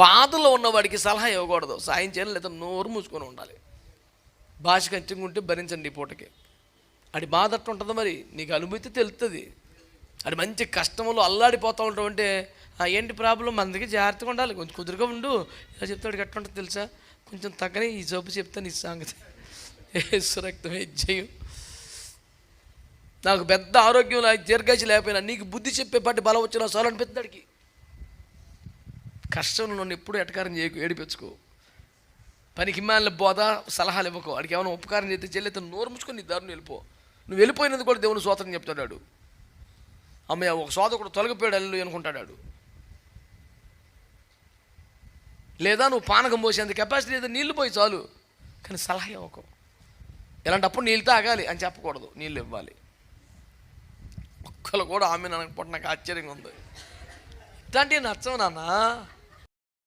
బాధలో ఉన్నవాడికి సలహా ఇవ్వకూడదు, సాయం చేయాలి, లేదా నోరు మూసుకొని ఉండాలి. భాష ఖచ్చితంగా ఉంటే భరించండి ఈ పూటకి. అది బాధ అట్టు ఉంటుంది, మరి నీకు అనుభూతి తెలుస్తుంది. అది మంచి కష్టంలో అల్లాడిపోతూ ఉంటాం అంటే ఏంటి ప్రాబ్లం, అందుకే జాగ్రత్తగా ఉండాలి, కొంచెం కుదురుగా ఉండు. ఇలా చెప్తాడు, ఎట్లా ఉంటుంది తెలుసా, కొంచెం తగ్గని ఈ జబ్బు చెప్తాను, ఈ సంగతి సురక్తమే జయం. నాకు పెద్ద ఆరోగ్యం దీర్ఘాయుషు లేకపోయినా నీకు బుద్ధి చెప్పే పాటి బలం వచ్చినా చాలు అనిపిస్తాడికి. కష్టంలో నన్ను ఎప్పుడు ఎటకారం చేయకు, ఏడిపించుకో. పనికి హిమాలయ బోధ సలహాలు ఇవ్వకో. వాడికి ఏమైనా ఉపకారం చేస్తే చెల్లితే నోరు ముసుకొని నీ దారిని వెళ్ళిపో. నువ్వు వెళ్ళిపోయినందుకు కూడా దేవుని స్తోత్రం చెప్తాడు. అమ్మాయి ఒక సోదకుడు తొలగిపోయాడు అల్లు అనుకుంటాడు. లేదా నువ్వు పానకం పోసేంత కెపాసిటీ లేదా, నీళ్ళు పోయి చాలు, కానీ సలహా ఇవ్వకు. ఇలాంటప్పుడు నీళ్ళు తాగాలి అని చెప్పకూడదు, నీళ్ళు ఇవ్వాలి. ఒక్కళ్ళు కూడా ఆమె అనకపోతే నాకు ఆశ్చర్యంగా ఉంది. ఇట్లాంటివి నచ్చవు నాన్న.